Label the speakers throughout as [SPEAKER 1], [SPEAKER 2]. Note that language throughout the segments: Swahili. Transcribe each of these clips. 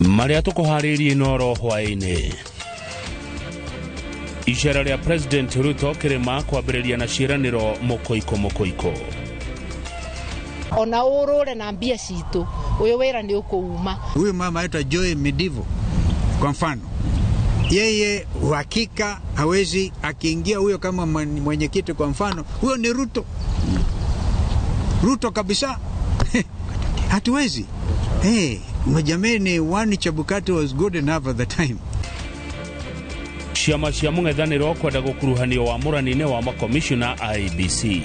[SPEAKER 1] Maria tukuharirie noro hwaini. Ishara ria President Ruto kirima kwambiriria na ciiraniro mukoiko.
[SPEAKER 2] Ona urure na mbia citu uyu wira ni ukuuma.
[SPEAKER 3] Huyu mama aitwa Joy Medivo kwa mfano, yeye uhakika hawezi akiingia huyo kama mwenyekiti kwa mfano, huyo ni Ruto kabisa. Hatuwezi. Majameni, one Chebukati was good enough at the time.
[SPEAKER 1] Ciama cia mung'ethaniro kwenda gukuruhanio wa muranine wa makomishona IEBC.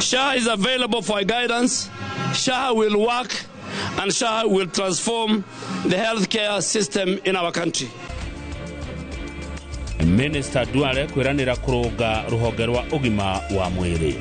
[SPEAKER 4] SHA is available for guidance. SHA will work and SHA will transform the healthcare system in our country.
[SPEAKER 1] Minister Duale kwiranira kurunga ruhonge rwa ugima wa mwiri.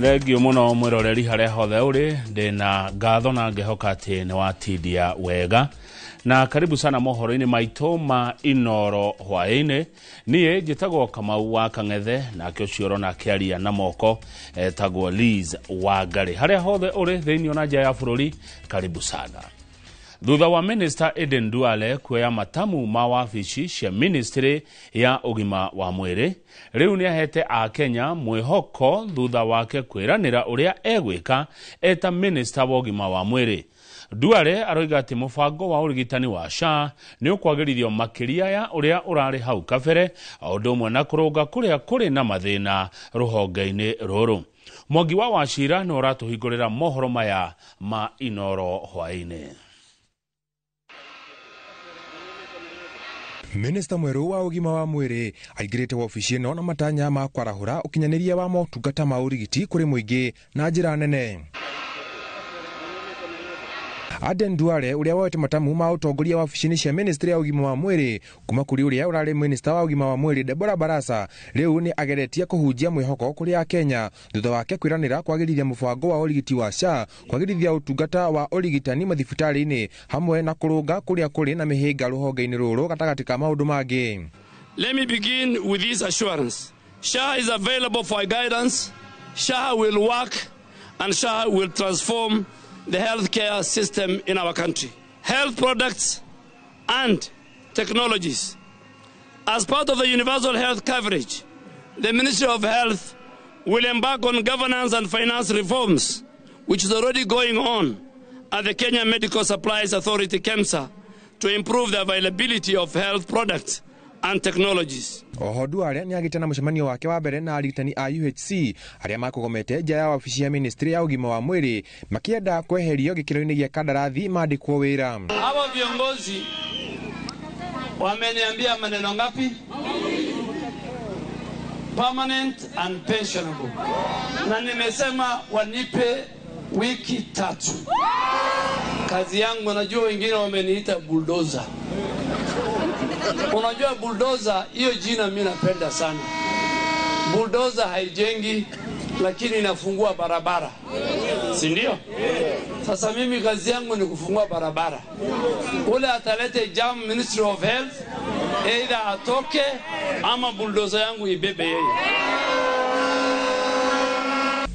[SPEAKER 1] Thegio muno mwiroreri haria hothe uri ndina ngatho na ngehoka ati ni watindia wega na karibu sana mohoro-ini maitu ma inoro hwaini. Nie njitagwo Kamau wa Kang'ethe na kiocioro na kiaria na moko tagwo Liz Wangari. Haria hothe uri thiini ona nja ya bururi, karibu sana. Thutha wa Minister Aden Duale kuoya matamu ma wabici cia ministry ya ugima wa mwiri, riu ni ahete a Kenya mwihoko thutha wake kwiranira uria egwika eta minister wa ugima wa mwiri. Duale aroiga ati mubango wa urigitani wa SHA ni ukwagirithio makiria ya uria urari hau kabere, undu umwe na kurunga kuria kuri na mathina ruhonge-ini ruru. Mwangi wa Wachira no ratuhingurira mohoro maya ma inoro hwaini.
[SPEAKER 5] Minister mweru wa ugima wa mwiri aigirite wabici ino na matanya ma kwarahura ukinyaniria wa motungata ma urigiti kuri muingi na njira nene. Aden Duale uria woete matamu ma utongoria wa wabici cia ministry ya ugima wa mwiri kuma kuri uria urari minister wa ugima wa mwiri Deborah Barasa, riu ni ageretie kuhunjia mwihoko kuri a Kenya thutha wake kwiranira kwagirithia mubango wa urigiti wa SHA, kwagirithia utungata wa urigitani mathibitari-ini hamwe na kurunga kuria kuri na mihinga ruhonge-ini ruru gatagati ka maundu mangi.
[SPEAKER 4] Let me begin with this assurance. SHA is available for guidance. SHA will work and SHA will transform the healthcare system in our country. Health products and technologies. As part of the universal health coverage, the Ministry of Health will embark on governance and finance reforms, which is already going on at the Kenya Medical Supplies Authority, KEMSA, to improve the availability of health products and technologies.
[SPEAKER 5] Oho Duale ni agite na mucemanio wake wa mbere na arigitani a UHC aria makugomete nja ya wabici ya ministry ya ugima wa mwiri makienda kweherio gikiro-ini gia kandarathi mandikwo wira.
[SPEAKER 4] Hawa viongozi wameniambia maneno ngapi? Permanent and pensionable. Na nimesema wanipe wiki 3. Kazi yangu, najua wengine wameniita bulldozer. Unajua bulldozer, hiyo jina mimi napenda sana. Bulldozer haijengi lakini inafungua barabara. Si ndio? Sasa mimi kazi yangu ni kufungua barabara. Ule atalete jam Ministry of Health, either atoke ama bulldozer yangu ibebe yeye.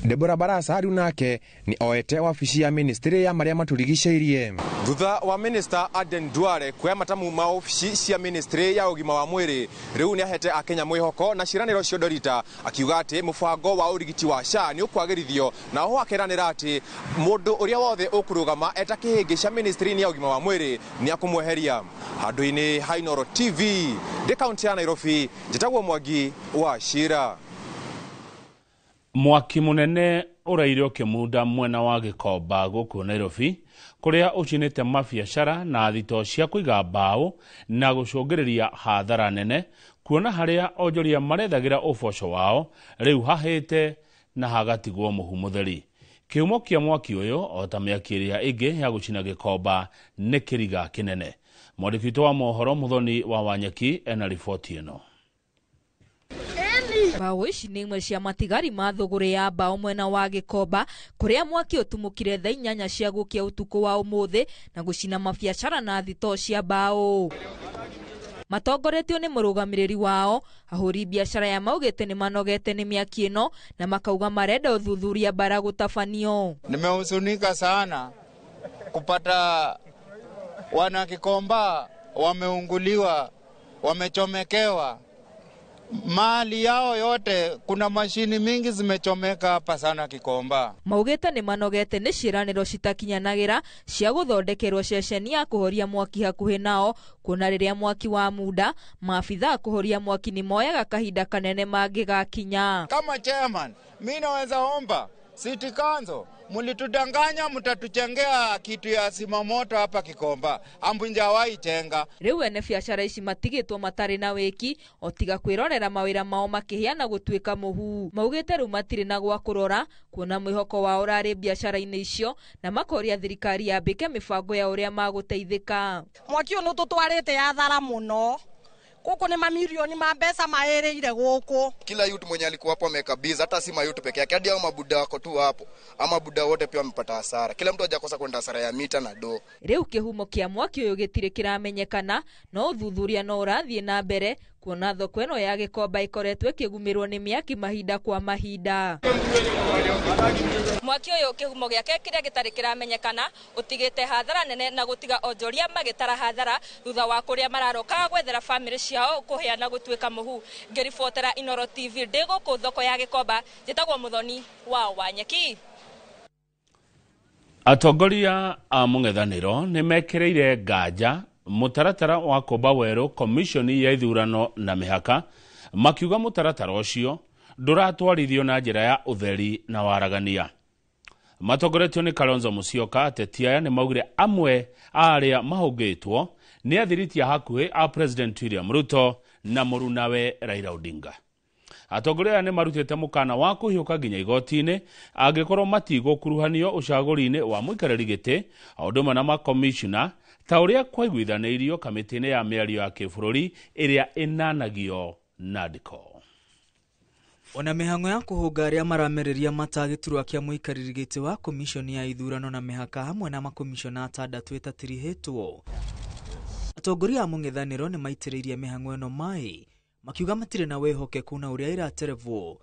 [SPEAKER 5] Deborah Barasa riu nake ni oete wabici ya ministry ya maria maturigiceirie. Thutha wa Minister Aden Duale kuoya matamu ma wabici cia ministry ya ugima wa mwiri, riu ni ahete a Kenya mwihoko na ciraniro cio Dorita, akiuga ati mubango wa urigiti wa SHA ni ukwagirithio, na ho akeranira ati mundu uria wothe ukurugama eta kihingi cia ministry ya ugima wa mwiri ni akumweheria. Handu-ini ha Inoro TV de county ya Nairobi, njitagwo Mwangi wa Wachira.
[SPEAKER 1] Mwaki munene uraire ukimunda mwena wa Gikomba guku Nairobi kuria ucinite mabiacara na thito cia kuiga mbao na gucungiriria hathara nene, kuona haria onjoria marethagira uboco wao riu hahite na hagatigwo muhu mutheri. Kiumo kia mwaki uyu ota miaki iria ingi ya gucina Gikomba ni kiriga kinene. Mwandiki wa mohoro Muthoni wa Wanyeki ena ripoti ino.
[SPEAKER 6] Bao ici nĩ imwe cia matigari ma thũgũrĩ ya mbao mwena wa Gĩkomba kũrĩa mwaki ũtumũkire thaa 8 cia gũkia ũtukũ wa ũmũthĩ na gũcina mabiacara na thitoo cia mbao. Matongoretio nĩ mũrũgamĩrĩri wao, ahũri biashara ya maugĩte nĩ manogete nĩ mĩaki ĩno na makauga marenda ũthuthuria bara gũtabanio.
[SPEAKER 7] Nimehuzunika sana kupata wana Gĩkomba wameunguliwa, wamechomekewa mali yao yote. Kuna mashini mingi zimechomeka hapa sana Gĩkomba. Maugĩte nĩ manogete nĩ ciĩranĩro citakinyanagĩra cia gũthondekerwo ceceni ya kũhoria mwaki hakuhĩ nao, kuona rĩrĩa mwaki wa muda maabitha kũhoria mwaki ni moyaga kahinda kanene mangĩgakinya. Kama chairman, mimi naweza omba City Council, mulitudanganya mutatuchengea kitu ya simamoto hapa Gĩkomba, ambunja waichenga. Rĩu ene biacara ici matigĩtwo matarĩ na wĩki o tiga kwĩrorera mawĩra mao makĩhiana gũtuĩka mũhu. Maugĩte rĩu matirĩ na gwa kũrora kuona mwĩhoko wao ũrarĩ biacara-inĩ icio na makoria thirikari yambĩke mĩbango ya ũrĩa magũteithĩka.
[SPEAKER 8] Mwaki ũyũ tũtwarĩte yathara mũno. Kuko ni mamilioni ma pesa maerĩire gũkũ. Kila yutu mwenye alikuwa hapo amekabiza, hata si mayutu peke yake, hadi hao mabuda wako tu hapo. Ama buda wote pia wamepata hasara. Kila mtu hajakosa kwenda hasara ya mita na do. Rĩu kĩhumo kĩa mwaki ũyũ gĩtirĩ kĩramenyekana, no ũthuthuria no ũrathiĩ na mbere kuona thoko ĩno ya Gĩkomba ĩkoretwo ĩkĩgũmĩrwo nĩ mĩaki mahinda kwa mahinda. Mwaki ũyũ kĩhumo gĩake kĩrĩa gĩtarĩ kĩramenyekana ũtigĩte hathara nene na gũtiga onjoria magĩtara hathara thutha wa kũrĩa mararoka gwethera family ciao kũheana gũtuĩka mũhu. Ngĩribotera Inooro TV ndĩ gũkũ thoko ya Gĩkomba, njĩtagwo Mũthoni wa Wanyeki.
[SPEAKER 1] Atongoria a mũng'ethanĩro nĩ mekĩrĩire nganja mũtaratara wa kũmba werũ komishoni ya ithurano na mĩhaka, makiuga mũtaratara ũcio ndũratwarithio na njĩra ya ũtheri na waragania. Matongoretio nĩ Kalonzo Musyoka, ateti aya nĩ maugire amwe arĩa mahũngĩtwo nĩ athiriti a hakuhĩ a President William Ruto na mũrunawe Raila Odinga. Atongoria aya nĩ marutĩte mũkana wa kũhiũka nginya igoti-inĩ angĩkorwo matigũkuruhanio ũcagũri-inĩ wa mũikarĩri gĩtĩ o ũndũ ũmwe na makomishona ta ũrĩa kwaiguithanĩirio kamĩtĩ-inĩ ya mĩario ya kĩbũrũri ĩrĩa ĩnanagio NADCO.
[SPEAKER 9] Ona mĩhang'o ya kũhũnga arĩa maramereria matagĩturwa kĩa mũikarĩri gĩtĩ wa komishoni ya ithurano na mĩhaka hamwe na makomishona 6 ĩtatirihĩtwo. Atongoria a mũng'ethanĩro nĩ maitĩrĩirie mĩhang'o ĩno maĩ makiuga matirĩ na wĩhokeku na ũrĩa ĩraterevwo,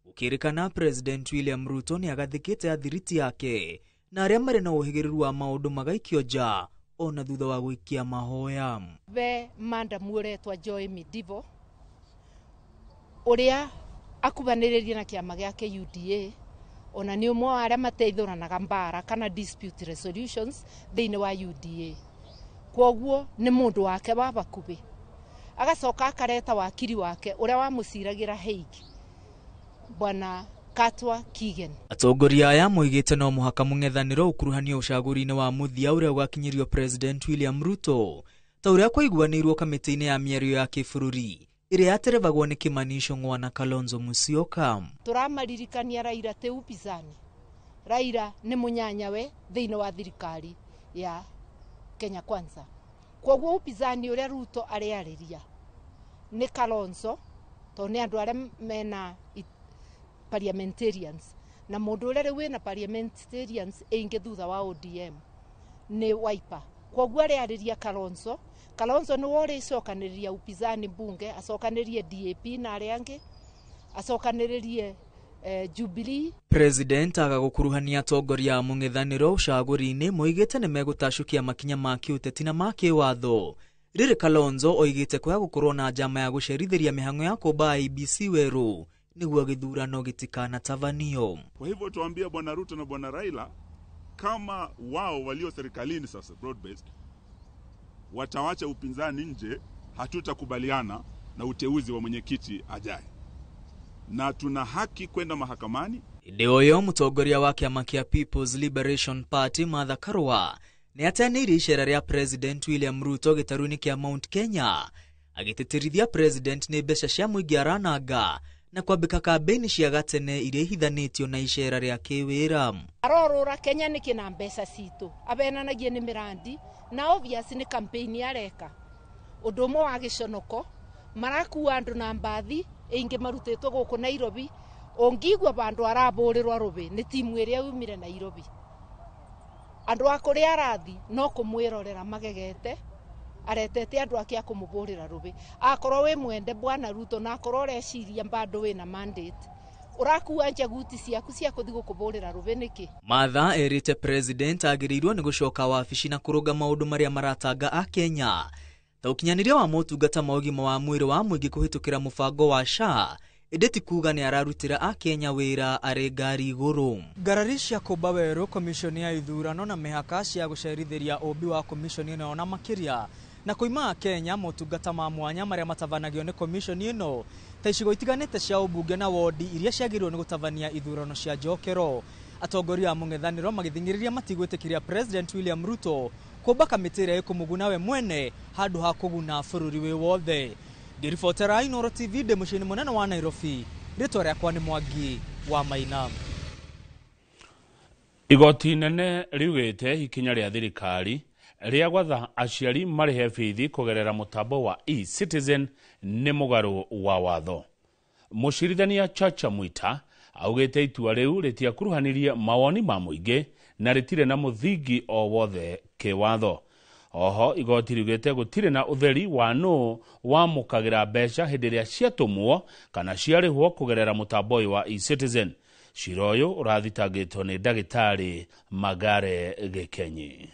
[SPEAKER 9] gũkĩrĩkana President William Ruto nĩ agathĩkĩte athiriti yake na arĩa marĩ na ũhĩgĩrĩru wa maũndũ magaikio nja ona thutha wa gũikia mahoya.
[SPEAKER 2] We Madam ũretwa Joy Midivo ũrĩa akubanĩrĩria na kĩama gĩake UDA ona nĩ ũmwe wa arĩa mateithũranaga mbara kana dispute resolutions thĩinĩ wa UDA. Kwoguo nĩ mũndũ wake wa bakuhĩ. Agacoka akareta wakiri wake ũrĩa wamũciragĩra Hague, Bwana Katwa Kigen.
[SPEAKER 9] Atongoria aya moigĩte no mũhaka mũng'ethanĩro ũkuruhanio ũcagũri-inĩ wa mũthia ũrĩa gwakinyirio President William Ruto ta ũrĩa kwaiguanĩirwo kamĩtĩ-inĩ ya mĩario ya kĩbũrũri ĩrĩa yaterevagwo nĩ Kimani Ichung'wa na Kalonzo Musyoka.
[SPEAKER 2] Tũramaririkania Raila te upinzani. Raila nĩ mũnyanyawe thĩinĩ wa thirikari ya Kenya Kwanza. Kwoguo upinzani ũrĩa Ruto arĩarĩria nĩ Kalonzo, to nĩ andũ arĩa mena parliamentarians na mũndũ ũrĩa rĩu wĩna parliamentarians ĩngĩ thutha wa ODM nĩ Wiper. Kwoguo arĩarĩria Kalonzo. Kalonzo nĩ wore icokanĩrĩria upinzani bunge, acokanĩrĩrie DAP na arĩa angĩ, acokanĩrĩrie Jubilee.
[SPEAKER 9] President agagũkuruhania atongoria a mũng'ethanĩro ũcagũri-inĩ moigĩte nĩ megũtacũkia makinya ma kĩũteti na ma kĩwatho. Rĩrĩ Kalonzo oigĩte kwaya gũkorwo na njama ya gũcerithĩria mĩhang'o ya kũmba IEBC werũ nĩguo gĩthurano gĩtikanatabanio.
[SPEAKER 10] Kwa hivyo tuambie Bwana Ruto na Bwana Raila kama wao walio serikalini sasa broad based watawacha upinzani nje, hatutakubaliana na uteuzi wa mwenyekiti ajaye. Na tuna haki kwenda mahakamani.
[SPEAKER 9] Ndio yo mũtongoria wa kĩama kĩa People's Liberation Party Martha Karua nĩ ateanĩirie icera rĩa President William Ruto gĩtarũ-inĩ kĩa Mount Kenya agĩtĩtĩrithia President nĩ mbeca cia mũingĩ arananga na kwambĩka kambĩini cia gatene iria ihithanĩtio na icera rĩa kĩwĩra.
[SPEAKER 2] Arorora Kenya nĩ kĩna mbeca citũ abenanagie nĩ mirandi na obvious nĩ campaign areka ũndũ ũmwe wa gĩconoko marakua andũ na mbathi ingi marutitwo guku Nairobi ongigwa bandu araburirwa rubi ni timu iria umire Nairobi andu akuri arathi no kumwirorera magegete aretete andu akia kumuburira rubi akorwo we mwende bwana Ruto na akorwo reciria bado we na mandate urakuwa njaguti ciaku cia kuthi gukuburira rubi niki.
[SPEAKER 9] Matha erite president agirirwo ni gucoka wabici na kuruga maundu maria maratanga a Kenya ta ukinyaniria wa motungata maugima wa mwiri wa muingi kuhitukira mubango wa SHA ideti kuga ni ararutira a Kenya wira ari ngari iguru. Ngarari cia kumba weru komishoni ya ithurano na mihaka cia gucerithiria ubi wa komishoni ino na makiria na kuima a Kenya motungata ma mwanya maria matavanagio ni komishoni ino ta icigo itiganite cia ubunge na wodi iria ciagirwo ni gutavania ithurano cia njokero. Atongoria a mung'ethaniro magithingiriria matigwitikiria President William Ruto kumba kamiti iria ikumuguna we mwene handu ha kuguna bururi wi wothe. Ngiribotera Inooro TV de mucini munene wa Nairobi, ritwa riakwa ni Mwangi wa Maina.
[SPEAKER 1] Igoti nene riugite ikinya ria thirikari ria gwatha aciari marihe bithi kugerera mutambo wa e-Citizen ni mugaru wa watho. Mucirithania Chacha Mwita augite itua riu ritiakuruhanirie mawoni ma muingi na ritire na muthingi o wothe kiwatho. Oho igoti riugite gutire na utheri wa no wa mukagira mbeca hindi ria ciatumwo kana ciarihwo kugerera mutambo wa e-Citizen. Ciroyo urathitangitwo ni Ndagitari Magare Gikenyi.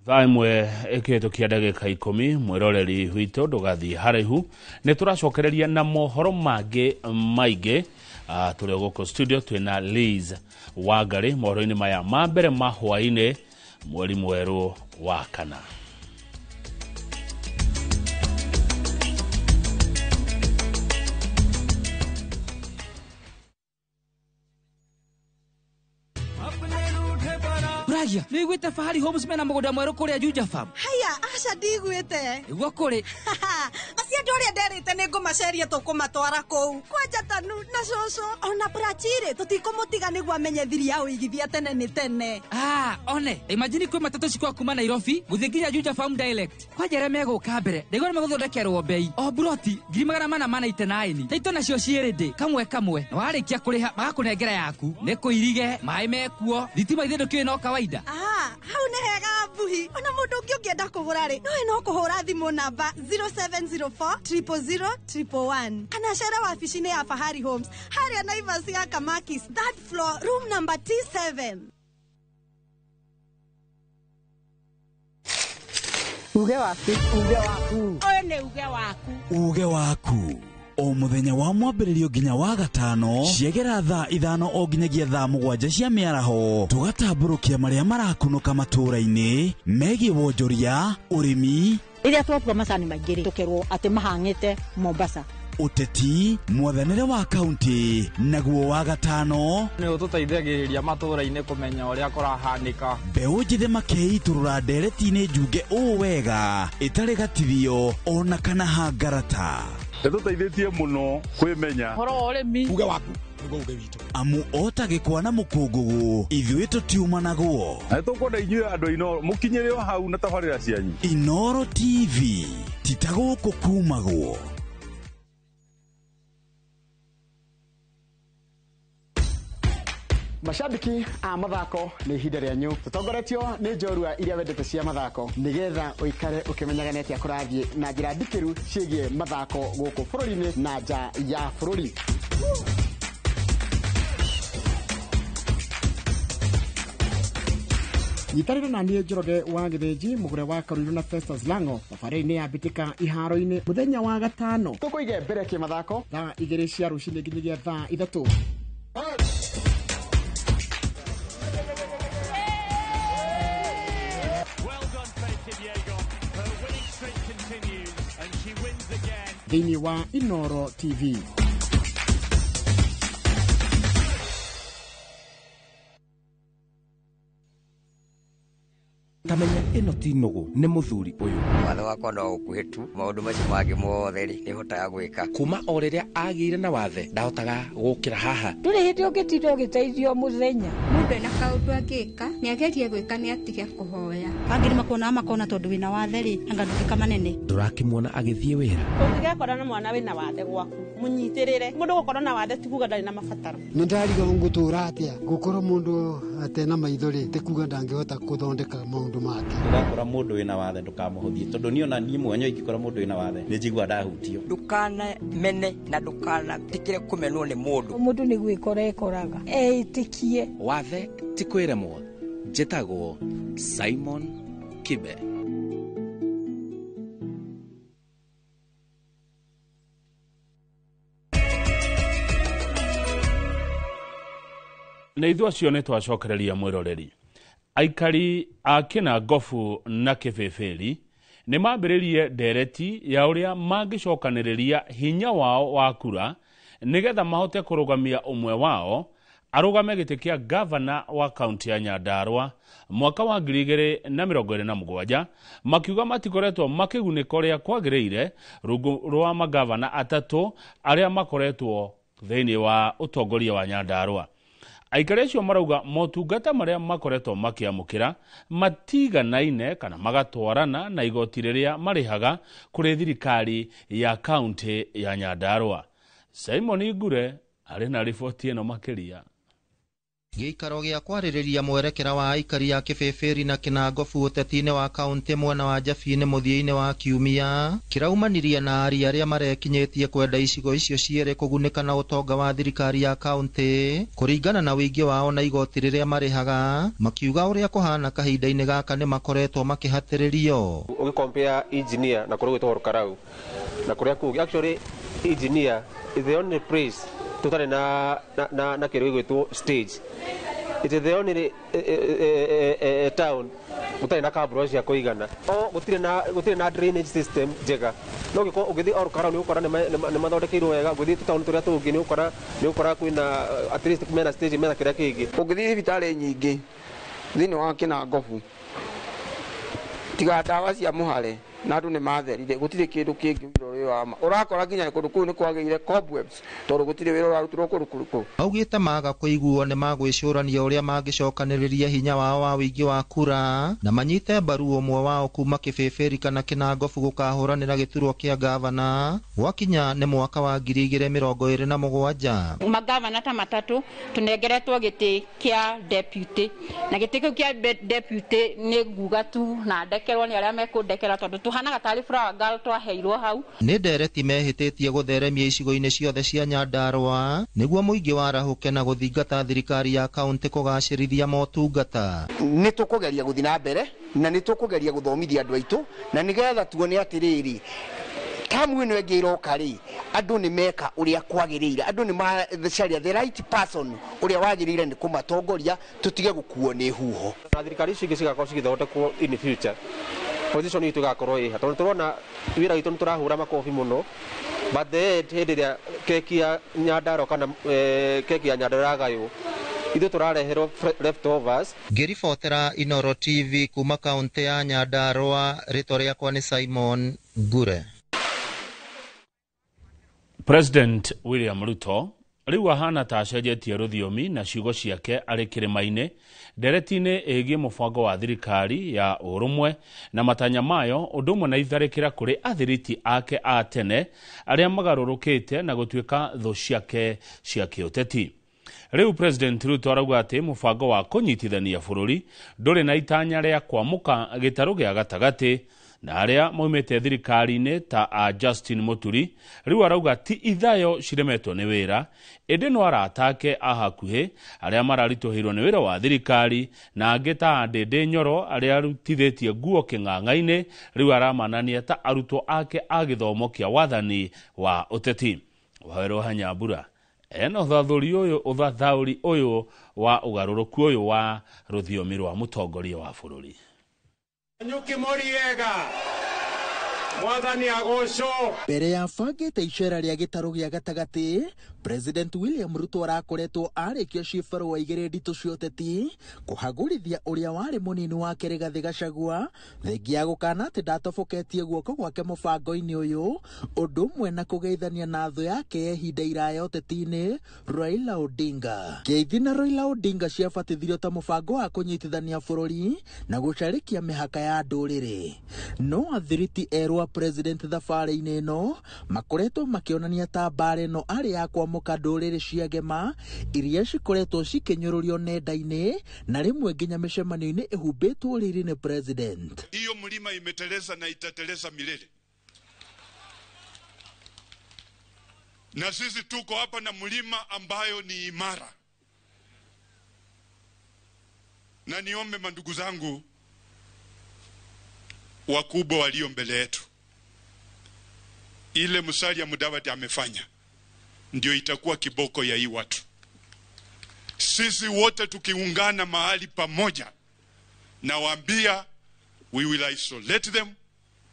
[SPEAKER 1] Thaimwe ekitukia ndagika 10 mwiroreri witu ndugathi haraihu ni turacokereria na mohoro mangĩ maingĩ turi guku studio twina Liz Wangari mohoro-ini maya ma mbere ma hwaini mweri mweru wa kana.
[SPEAKER 11] Bragia, ni gwite Fahari Homes mena mugoda mweru kuria Juja Farm.
[SPEAKER 12] Haya, aca ndigwite.
[SPEAKER 11] Igwa kuri.
[SPEAKER 12] Acia ndoria nderite ni ngumaceria tukumatwara kou. Kwanja tanu na coco ona brachire tutikumutiga niguo amenyethiri ya uigithia tene ni tene.
[SPEAKER 11] One. Imagine kwi matatu cikwa kuma Nairobi guthi nginya Juja Farm direct. Kwajere meguka mbere. Ndigona meguthondekerwo bei. O broti 489. Taito nacio ciirinde kamwe. Na warikia kuriha magakunengera yaku. Ni kuirige, mai mekuo. Thitima ithindu kiwe no kawaida.
[SPEAKER 12] Hau ni hega buhi. Ona mundu ungi ungienda kugura ri. No kuhura thimu namba 0704 000 111. Kana cera wabici-ini ya Fahari Homes. Haria Naivas ya Kamakis, third floor, room number T7.
[SPEAKER 13] Uge waku.
[SPEAKER 12] Oyo ni uge waku.
[SPEAKER 14] O muthenya wa mwambĩrĩrio nginya wa gatano ciegera thaa 5 o nginyagia thaa 7 cia mĩaraho tugatamburukia maria marakunuka matũra-inĩ megie wonjoria urimi
[SPEAKER 13] iria twapwa macani maingĩ tukerwo ati mahang'ite Mombasa
[SPEAKER 14] uteti mwathanĩre wa kaunti naguo wa gatano
[SPEAKER 15] nĩ ũtũteithagĩrĩria matũra-inĩ kũmenya ũrĩa kũrahanĩka
[SPEAKER 14] mbeũ njĩthĩ makeiturũra ndereti-inĩ njunge ũũ wega ĩtarĩ gatithio ona kana hangarata
[SPEAKER 10] Nĩtũteithĩtie mũno kwĩmenya
[SPEAKER 11] horo ũrĩmi
[SPEAKER 14] uge waku nĩguo uge witũ amu otagĩkwa na mũkũngũgũ ithuĩ tũtiumanaguo
[SPEAKER 10] na tũkwenda inyuĩ andũ Inooro mũkinyĩre o hau na tabarĩra cianyu
[SPEAKER 14] Inooro TV titagũkũ kumagwo.
[SPEAKER 16] Mashabiki a mathako ni ihinda rĩanyu tutongoretio ni njorua iria wendete cia mathako nigetha uikare ukimenyaga neti akurathie na njira ndikiru ciĩgie mathako gũkũ bũrũri-inĩ na nja ya bũrũri. Nyitarĩra na niĩ Njoroge wa Gĩthĩnji mũgũre wa Karũirũ na Festus Lango thabarĩ-inĩ ya mbĩtĩka iharo-inĩ mũthenya wa gatano tũkũige mbere kĩmathako thaa 2 cia rũcinĩ nginyagia thaa 3.
[SPEAKER 17] Well done, Faith Kipyegon. Her winning streak continues and she wins again.
[SPEAKER 16] thĩinĩ wa Inooro TV.
[SPEAKER 17] Tamenya ino ti nugu ni muthuri uyu
[SPEAKER 18] watho wakwa no ukuhitu maundu macio mangi mothe ri nihotaga gwika
[SPEAKER 17] kuma o riria agire na wathe ndahotaga gukira haha
[SPEAKER 19] nduri hindi ungitinde ugiteithio muthenya
[SPEAKER 20] mundu ena kaundu agika ni agerie gwika ni atige kuhoya
[SPEAKER 13] angiri makona tondu wina wathe ri anga ndugika manene
[SPEAKER 17] ndurakimwona agithie wira
[SPEAKER 21] ungigekora na mwana wina wathe gwaku munyitirire mundu gukora na wathe tikuga ndari na mabataro
[SPEAKER 22] nindariga ngutura atia gukora mundu atena maithori tikuga ndangihota kuthondeka maundu make
[SPEAKER 23] ndakora mundu wina wathe ndukamuhuthie tondu ni ona nie mwenye ingikora mundu wina wathe ni njigua ndahutio
[SPEAKER 18] ndukana mene na ndukana tikire kumenwo ni
[SPEAKER 19] mundu ni gwikora ekoraga etikie
[SPEAKER 17] wathe tikwiremwo njitagwo Simon Kibe.
[SPEAKER 1] Na ithuĩ acio nĩ twacokereria mwĩroreri. Aikari a Kinangofu na Kĩbĩbĩri nĩ mambĩrĩrie ndereti ya ũrĩa mangĩcokanĩrĩria hinya wao wa kura nĩgetha mahote kũrũgamia ũmwe wao arũgame gĩtĩ kĩa gavana wa kaunti ya Nyandarua mwaka wa 2027, makiuga matikoretwo makĩgunĩka ũrĩa kwagĩrĩire rungu rwa magavana atatũ arĩa makoretwo thĩinĩ wa ũtongoria wa Nyandarua. Aikari acio marauga motungata marĩa makoretwo makiamũkĩra matiganaine kana magatwarana na igoti rĩrĩa marĩhaga kũrĩ thirikari ya kaunti ya Nyandarua. Simon Ngure arĩ na riboti ĩno makĩria.
[SPEAKER 24] Gĩikaro gĩa kwarĩrĩria mwerekera wa aikari a Kĩbĩbĩri na Kinangofu ũteti-inĩ wa kaunti mwena wa Njabi-inĩ mũthia-inĩ wa kiumia kĩraumanirie na aria arĩa marekinyĩtie kwenda icigo icio cierĩ kũgunĩka na ũtonga wa thirikari ya kaunti kũringana na wĩingĩ wao na igoti rĩrĩa marĩhaga, makiuga ũrĩa kũhana kahinda-inĩ gaka nĩ makoretwo makĩhatĩrĩrio.
[SPEAKER 25] Ũgĩcompare engineer na kũrĩa gwĩtwo Karau na kũrĩa kũngĩ actually engineer is the only place tutare na kĩrĩa gwĩtwo stage. It is the only town gutari na kabro cia kuigana gutire na drainage system njega no giko ugithi Karau ni ukora ni mathondekeirwo wega guthi town turia tungi ni ukora kwina at least mena stage mena kĩrĩa kĩngĩ
[SPEAKER 26] ugithi thibitari nyingĩ thĩinĩ wa Kinangofu tiga ndawa cia muhare na andu ni matherire gutire kindu kingi wiro wa urakora nginya kundu kuu ni kwagĩire cobwebs tondu gutire wiro warutirwo kurukuruku.
[SPEAKER 24] Augĩte maga kũiguo nĩ magwĩcũrania ũrĩa mangĩcokanĩrĩria hinya wao wa wĩingĩ wa kura na manyite mbaru ũmwe wao kuma Kĩbĩbĩri kana Kinangofu gũkahũranĩra gĩturwa kĩa gavana gwakinya nĩ mwaka wa 2027.
[SPEAKER 27] Magavana ta matatu tunengeretwo gĩtĩ kĩa deputy na gĩtĩ kĩu kĩa deputy nĩ nguga tu na ndekerwo nĩ arĩa mekũndekera tondu tuhanaga tari flower girl twaheirwo hau.
[SPEAKER 24] Nĩ ndereti mehĩtĩtie gũtheremia icigo-inĩ ciothe cia Nyandarua nĩguo mũingĩ warahũke na gũthingata thirikari ya kaunti kũgacĩrithia motungata.
[SPEAKER 26] Nĩ tũkũgeria gũthiĩ na mbere na nĩ tũkũgeria gũthomithia andũ aitũ na nĩgetha tuone atĩrĩrĩ tamu ĩno ĩngĩ iroka rĩ andũ nĩ meka ũrĩa kwagĩrĩire, andũ nĩ macaria the right person ũrĩa wagĩrĩire nĩ kũmatongoria, tũtige gũkuo nĩ huho.
[SPEAKER 25] Na thirikari icio ingĩ cigakorwo cigĩthondekwo in future position itu gakorwo iha tondu turona wira witu niturahura makofi muno but the hindi ria keki ya Nyandarua kana keki ya Nyandarua yagayo ithu turareherwo leftovers.
[SPEAKER 24] Ngĩribotera Inooro TV kuma kaunti ya Nyandarua, rĩtwa rĩakwa nĩ Simon Ngure.
[SPEAKER 1] President William Ruto rĩu ahana ta acenjetie rũthiomi na ciugo ciake arĩ kĩrĩma-inĩ ndereti-inĩ ĩgiĩ mũbango wa thirikari ya ũrũmwe na matanya mayo ũndũ ũmwe na itharĩkĩra kũrĩ athiriti ake a tene arĩa magarũrũkĩte na gũtuĩka thũ ciake cia kĩũteti. Rĩu President Ruto arauga atĩ mũbango wa kũnyitithania bũrũri ndũrĩ na itanya rĩa kwamũka gĩtarũ gĩa gatagatĩ na arĩa maumĩte thirikari-inĩ ta a Justin Muturi rĩu arauga ti ithayo ciremetwo nĩ wĩra ĩndĩ no aratake a hakuhĩ arĩa mararitũhĩirwo nĩ wĩra wa thirikari na angĩ ta Ndĩndĩ Nyoro arĩa arutithĩtie nguo kĩng'ang'a-inĩ rĩu aramanania ta arutwo ake a gĩthomo kĩa wathani wa ũteti. Wawerũ wa Nyambura ena ũthathaũri ũyũ wa ũgarũrũku ũyũ wa rũthiomi rwa mũtongoria wa bũrũri.
[SPEAKER 28] Nyuki Moriega
[SPEAKER 2] Mwathani agocwo.
[SPEAKER 24] Mbere ya bangĩte icera rĩa gĩtarũ gĩa gatagatĩ, President William Ruto arakoretwo arĩkia cibarũa igĩrĩ nditũ cia ũteti kũhagũrithia ũrĩa warĩ mũnini wake Rigathĩ Gachagua thengia ya gũkana atĩ ndatoboketie guoko gwake mũbango-inĩ ũyũ, ũndũ ũmwe na kũgeithania na thũ yake ya ihinda iraya ũteti-inĩ Raila Odinga. Ngeithi na Raila Odinga ciabatithirio ta mũbango wa kũnyitithania bũrũri na gũcarĩkia mĩhaka ya ndũrĩrĩ. No athiriti erũ a President thabarĩ-inĩ ĩno makoretwo makĩonania ta mbara ĩno arĩ ya kwamũka ndũrĩrĩ cia Gema iria cikoretwo cikĩnyũrũrio nenda-inĩ na rĩmwe nginya mĩcemanio-inĩ ĩhumbĩtwo riri nĩ President.
[SPEAKER 3] Hiyo mlima imeteleza na itateleza milele. Na sisi tuko hapa na mlima ambayo ni imara. Na niombe mandugu zangu wakubwa walio mbele yetu, ile Musalia Mudavadi amefanya ndio itakuwa kiboko ya hii watu. Sisi wote tukiungana mahali pamoja, na waambia, we will isolate them,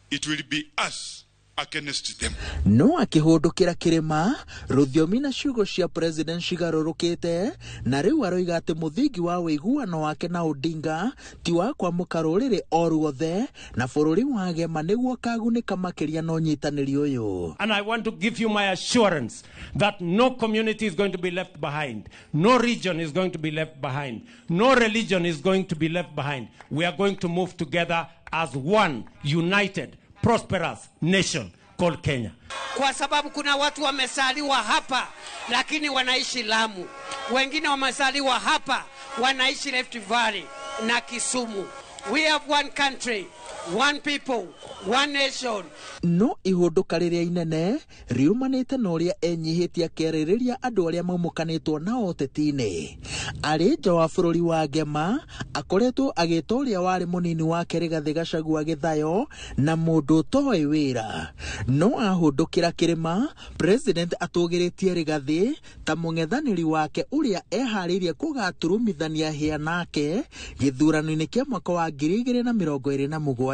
[SPEAKER 3] it will be us against them.
[SPEAKER 24] No akĩhũndũkĩra kĩrĩma, rũthiomi na ciugo cia President cigarũrũkĩte, na rĩu aroiga atĩ mũthingi wa wĩiguano wake na Odinga ti wa kwamũka rũrĩrĩ o ruothe na bũrũri wa Gema nĩguo kagunĩka makĩria na ũnyitanĩri ũyũ.
[SPEAKER 2] And I want to give you my assurance that no community is going to be left behind. No region is going to be left behind. No religion is going to be left behind. We are going to move together as one united, prosperous nation called Kenya.
[SPEAKER 4] Kwa sababu kuna watu wamesaliwa hapa lakini wanaishi Lamu. Wengine wamesaliwa hapa wanaishi Rift Valley na Kisumu. We have one country, one people, one nation.
[SPEAKER 24] No ihũndũka rĩrĩa inene riumanĩte na ũrĩa enyihĩtie akĩarĩrĩria andũ arĩa maumũkanĩtwo na ũteti-inĩ. Arĩ nja wa bũrũri wa Gema akoretwo agĩta ũrĩa warĩ mũnini wake Rigathĩ Gachagua gĩthayo na mũndũ ũtoĩ wĩra. No ahũndũkĩra kĩrĩma, President atũgĩrĩtie Rigathĩ ta mũng'ethanĩri wake ũrĩa eharĩirie kũgaturumithania hĩa nake gĩthurano-inĩ kĩa mwaka wa 2027.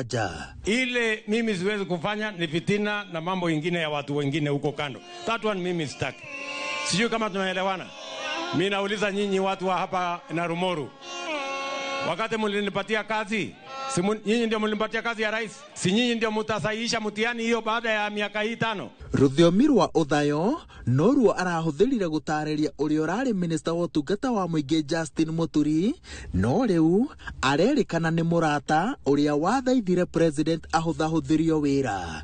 [SPEAKER 2] Ile mimi siwezi kufanya ni fitina na mambo ingine ya watu wengine huko kando. That one mimi sitaki. Sijui kama tunaelewana. Mimi nauliza nyinyi watu wa hapa na Rumoru. Wakati mlinipatia kazi, si nyinyi ndio mlinipatia kazi ya rais? Si nyinyi ndio mutasahihisha mtihani hiyo baada ya miaka 5?
[SPEAKER 24] Rũthiomi rwa ũthayo no ruo arahũthĩrire gũtarĩria ũrĩa ũrarĩ minister wa ũtungata wa mũingĩ Justin Muturi, no rĩu arerĩkana nĩ mũrata ũrĩa wathaithire President ahũthahũthĩrio wĩra.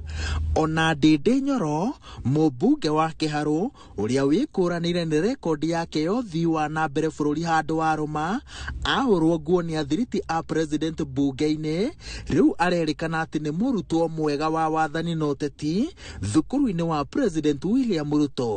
[SPEAKER 24] Ona Ndĩndĩ Nyoro, mũmbunge wa Kĩharũ ũrĩa wĩkũranĩire nĩ rekondi yake ya ũthii wa na mbere bũrũri handũ wa Rũma, ahũrwo nguo nĩ athiriti a President bunge-inĩ, rĩu arerĩkana atĩ nĩ mũrutwo mwega wa wathani na ũteti thukuru-inĩ wa President William Ruto.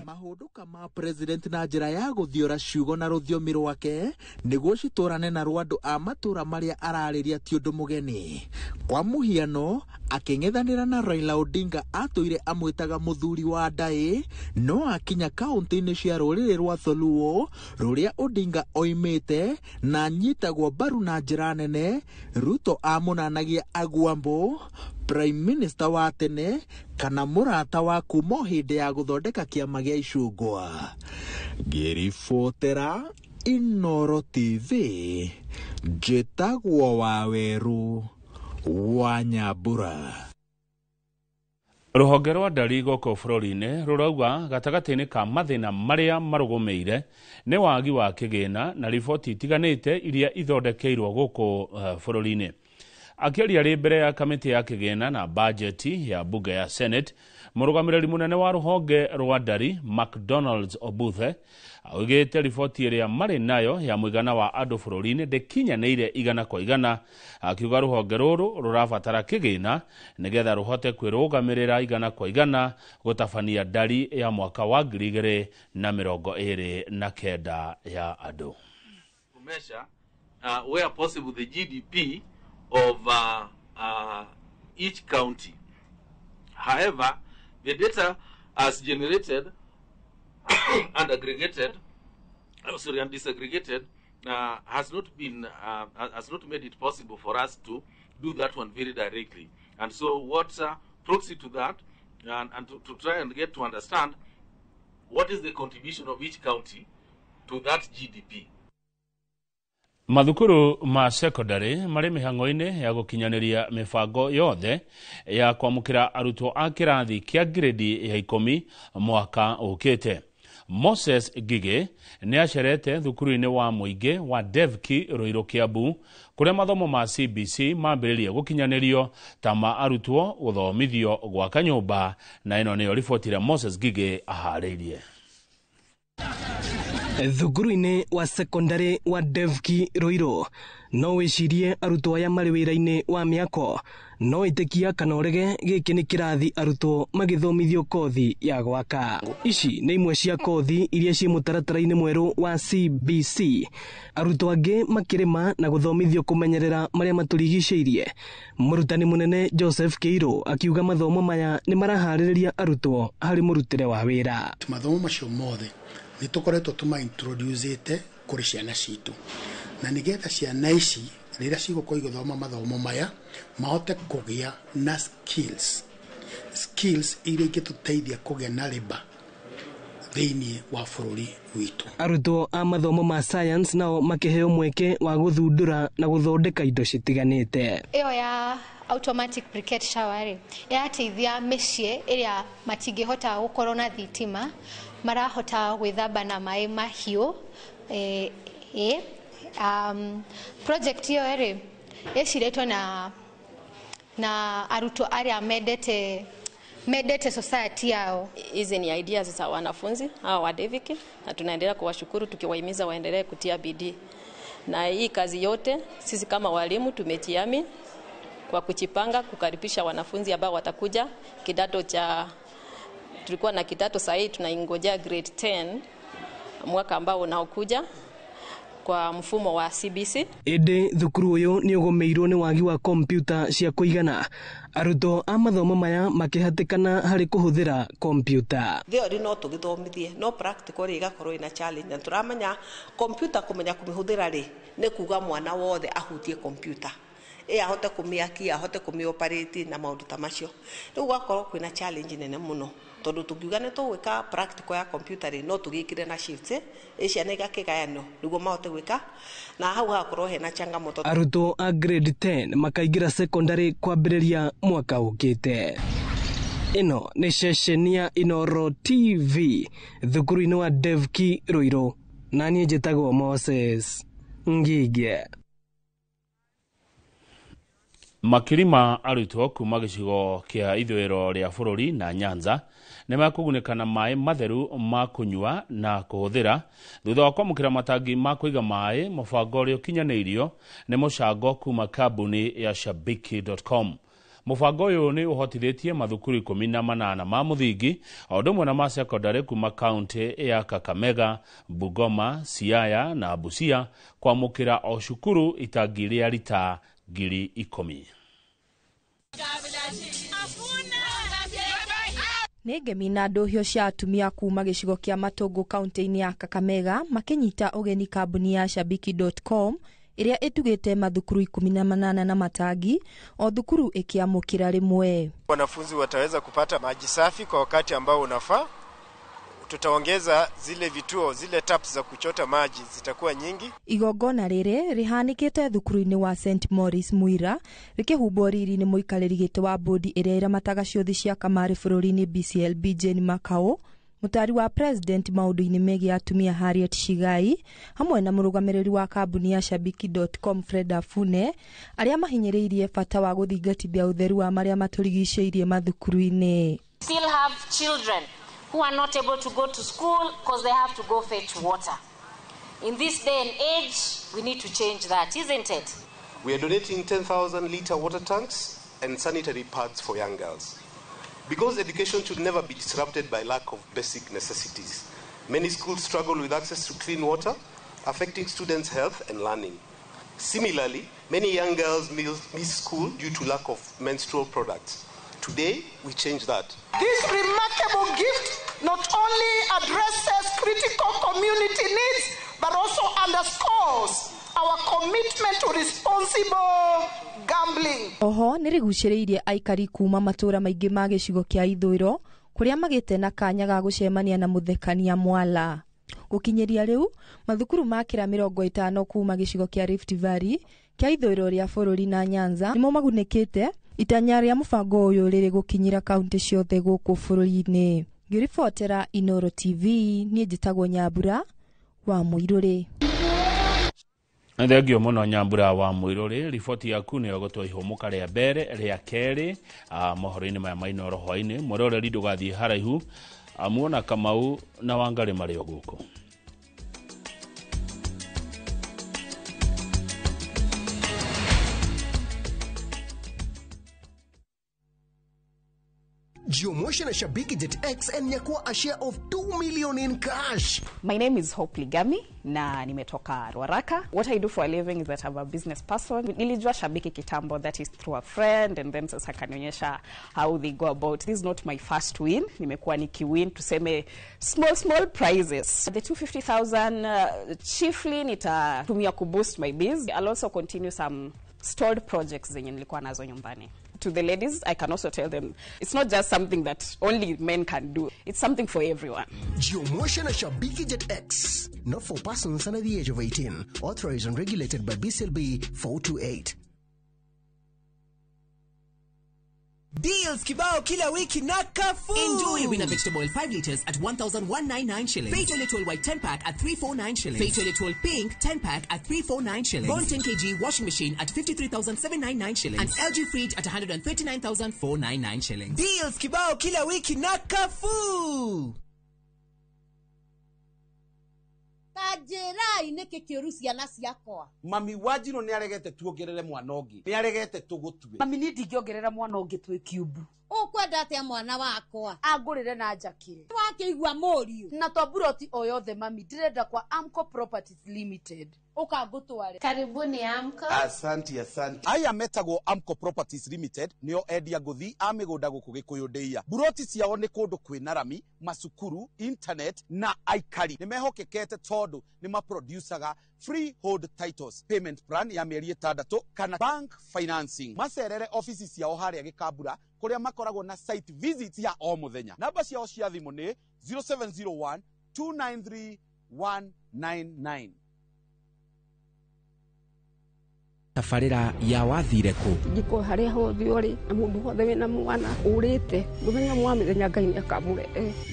[SPEAKER 24] Mahũndũka ma President na njĩra ya gũthiora ciugo na rũthiomi rwake nĩguo citũrane na rwandũ a matũra marĩa ararĩria ti ũndũ mũgeni. Kwa mũhiano, akĩng'ethanĩra na Raila Odinga atũire amwĩtaga mũthuri wa ndaĩ, no akinya kaunti-inĩ cia rũrĩrĩ rwa Tholuo rũrĩa Odinga oimĩte na nyitagwo mbaru na njĩra nene, Ruto amũnanagia Agwambo, Prime Minister wa tene kana mũrata wa kuma hĩndĩ ya gũthondeka kĩama gĩa Icũngwa. Ngĩribotera Inooro TV, njĩtagwo Waweru wa Nyambura.
[SPEAKER 1] Rũhonge rwa ndari gũkũ bũrũri-inĩ rũrauga gatagatĩ-inĩ ka mathĩna marĩa marũgũmĩire nĩ wagi wa kĩgĩna na riboti itiganĩte iria ithondekeirwo gũkũ bũrũri-inĩ. Akĩaria rĩ mbere ya kamĩtĩ ya kĩgĩna na bajeti ya bunge ya Senate, mũrũgamĩrĩri mũnene wa rũhonge rwa ndari McDonald's Obuthe augĩte riboti ĩrĩa marĩ nayo ya mũigana wa andũ bũrũri-inĩ ndĩkinyanĩire 100%, akiuga rũhonge rũrũ rũrabatara kĩgĩna nĩgetha rũhote kwĩrũgamĩrĩra 100% gũtabania ndari ya mwaka wa 2029 ya andũ.
[SPEAKER 5] Measure where possible the GDP of each county. However, the data as generated and aggregated, and disaggregated has not made it possible for us to do that one very directly. And so what's proxy to that, and to try and get to understand what is the contribution of each county to that GDP.
[SPEAKER 1] Mathukuru ma secondary mari mihango-ini ya gukinyaniria mibango yothe ya kwamukira arutwo a kirathi kia grade ya 10 mwaka ukite. Moses Gige ni acerete thukuru-ini wa muingi wa Devki Roiro Kiambu kuria mathomo ma CBC mambiririe gukinyanirio ta ma arutwo guthomithio gwaka nyumba, na ino niyo riboti ya Moses Gige ahariirie.
[SPEAKER 6] Thukuru-ini wa secondary wa Devki Roiro no wicirie arutwo aya mari wira-ini wa miako no itekia kana urege giki ni kirathi arutwo magithomithio kothi ya gwaka. Ici ni imwe cia kothi iria ci mutaratara-ini mweru wa CBC. Arutwo angi makirima na guthomithio kumenyerera maria maturigiceirie. Murutani munene Joseph Keiro akiuga mathomo maya ni marahaririria arutwo hari murutire wa wira.
[SPEAKER 7] Mathomo macio mothe ni tukoretwo introducete kuri ciana citu, na nigetha ciana ici rĩrĩa cigũkorwo igĩthoma mathomo maya mahote kũgĩa na skills iria ingĩtũteithia kũgĩa na labor thĩinĩ wa bũrũri witũ. Arutwo
[SPEAKER 6] a mathomo ma science nao makĩheo mweke wa guthundura na guthondeka indo citiganĩte.
[SPEAKER 8] Iyo ya automatic briquette shower yateithia mĩciĩ ĩrĩa matingĩhota gũkorwo na thitima marahota gwĩthamba na maĩ mahiũ. Project hiyo yeciretwo na arutwo arĩa mendete society yao.
[SPEAKER 9] Hizi ni ideas za wanafunzi hao wa Devki, na tunaendelea kuwashukuru tukiwahimiza waendelee kutia bidii. Na hii kazi yote sisi kama walimu tumetiami kwa kuchipanga kukaribisha wanafunzi ambao watakuja kidato cha, tulikuwa na kidato sasa hivi tunaingojea grade 10 mwaka ambao unaokuja kwa mfumo wa CBC.
[SPEAKER 6] Ede thukuru uyu ni ugomeirwo ni wagi wa kompyuta cia kuigana. Arutwo a mathomo maya makihatikana hari kuhuthira kompyuta.
[SPEAKER 11] Theory no tugithomithie no practical igakorwo ina challenge, na turamenya kompyuta kumenya kumihuthira ri ni kuga mwana wothe ahutie kompyuta ahote kumiakia ahote kumioperate na maundu ta macio. Riu gwakorwo kwina challenge nene muno tondu tungiuga ni tugwika practical ya computer ri no tugikire na shifts icia ni gakigayano niguo mahote gwika na hau hakorwo hena changamoto.
[SPEAKER 6] Arutwo a grade 10 makaingira secondary kwambiriria mwaka ukite. Ino ni ceceni ya Inoro TV thukuru-ini wa Devki Roiro, na niĩ njĩtagwo Moses Ngige.
[SPEAKER 1] Makirima arutwo kuma gicigo kia ithwiro ria bururi na Nyanza ne makugunĩka na maĩ matheru ma kunywa na kuhuthira thutha wa kwamũkĩra matangi ma kũiga maĩ mũbango ũrĩa ũkinyanĩirio nĩ mũcango kuma kambuni ya Shabiki.com. Mũbango ũyũ nĩ ũhotithĩtie mathukuru 18 ma mũthingi o ũndũ ũmwe na ma secondary kuma kaunti ya Kakamega, Bungoma, Siaya na Busia kwamũkĩra o cukuru itangi rĩa lita 10,000.
[SPEAKER 12] Nĩ ngemi na ndũhio cia atumia kuma gĩcigo kĩa Matungu kaunti-inĩ ya Kakamega makinyita ũgeni kambuni ya Shabiki.com ĩrĩa ĩtugĩte mathukuru 18 na matangi o thukuru ĩkĩamũkĩra rĩmwe.
[SPEAKER 15] Wanafunzi wataweza kupata maji safi kwa wakati ambao unafaa. Tutaongeza zile vituo, zile taps za kuchota maji zitakuwa nyingi.
[SPEAKER 12] Igongona rĩrĩ rĩhanĩkĩte thukuru-inĩ wa St Maurice Muira rĩkĩhumbwo riri nĩ mũikarĩri gĩtĩ wa bodi ĩrĩa ĩramataga ciothi cia kamari bũrũri-inĩ BCLB Jane Makau, mutari wa president maũndũ-inĩ megiĩ atumia Harriet Shigai, hamwe na mũrũgamĩrĩri wa kambuni ya Shabiki.com Fred Afune, arĩa mahinyĩrĩirie bata wa gũthingatithia ũtheru wa marĩa matũrigicĩirie mathukuru-inĩ.
[SPEAKER 28] Still have children who are not able to go to school because they have to go fetch water. In this day and age, we need to change that, isn't it?
[SPEAKER 29] We are donating 10,000 litre water tanks and sanitary pads for young girls. Because education should never be disrupted by lack of basic necessities. Many schools struggle with access to clean water, affecting students' health and learning. Similarly, many young girls miss school due to lack of menstrual products. Today, we change that.
[SPEAKER 30] This remarkable gift not only addresses critical community needs,
[SPEAKER 10] but also underscores our commitment to responsible gambling.
[SPEAKER 12] Oho niriguciriirie aikari kuma matura maingi ma gicigo kia ithwiro kuria magite na kanya ga gucemania na muthekania Mwala. Gukinyeria riu mathukuru makira 50 kuma gicigo kia Rift Valley kia ithwiro ria bururi na Nyanza nimo magunikite itanya ria mubango uyu riri gukinyira kaunti ciothe guku bururi-ini. Ngiribotera Inoro TV ni njitagwo Nyambura wa Muiruri.
[SPEAKER 1] Thengio muno Nyambura wa Muiruri, riboti yaku ni ogotwo ihomuka ria mbere ria keri mohoro-ini maya ma Inoro hwaini muroreri ndugathie haraihu amuona Kamau na Wangari mari oguko.
[SPEAKER 13] Jumuisha na Shabiki.X and nyakua a share of 2 million in cash.
[SPEAKER 14] My name is Hope Ligami na nimetoka Ruaraka. What I do for a living is that I'm a business person. Nilijua Shabiki kitambo, that is through a friend, and then sasa kanionyesha how they go about. This is not my first win. Nimekuwa nikiwin tuseme small prizes. The 250,000 chiefly nitatumia kuboost my biz. I'll also continue some stored projects zenye nilikuwa nazo nyumbani. To the ladies, I can also tell them it's not just something that only men can do. It's something for everyone.
[SPEAKER 13] Jumuisha na Shabiki.X, not for persons under the age of 18, authorized and regulated by BCLB 428.
[SPEAKER 16] Deals kibao kila wiki na Carrefour. Enjoy winner vegetable oil 5 liters at 1,199 shillings. Fay toilet roll white 10 pack at 349 shillings. Fay toilet roll pink 10 pack at 349 shillings. Bond 10 kg washing machine at 53,799 shillings. And LG fridge at 139,499 shillings. Deals kibao kila wiki na Carrefour.
[SPEAKER 18] Tajera ineke kirusia na ciakwa.
[SPEAKER 17] Mami Wajiro ni aregete tuongerere mwana ongi. Ni aregete tugutue.
[SPEAKER 18] Mami ni ndingiongerera mwana ongi twi cube. Ukwenda atia mwana wakwa agurire na njakire wakeigua morio na toburoti oyothe mami ndirenda kwa Amco Properties Limited ukangutware. Karibuni Amco.
[SPEAKER 17] Asante. Aya metagwo Amco Properties Limited nio endia nguthi amigunda guku Gikuyu Ndeia. Buroti ciao ni kundu kwina rami, masukuru, internet na aikari. Nimehokekete tondu ni maproducaga freehold titles, payment plan ya mieri 6 kana bank financing. Macerere offices ciao haria Gikambura kuria makoragwo na site visits ya o muthenya. Namba ciao cia thimu ni 0701 293 199. Tafarira ya wathire ku
[SPEAKER 19] Giko haria hothe uri na mundu hothe wina mwana urite muthenya mwamithenya Ngai akamure.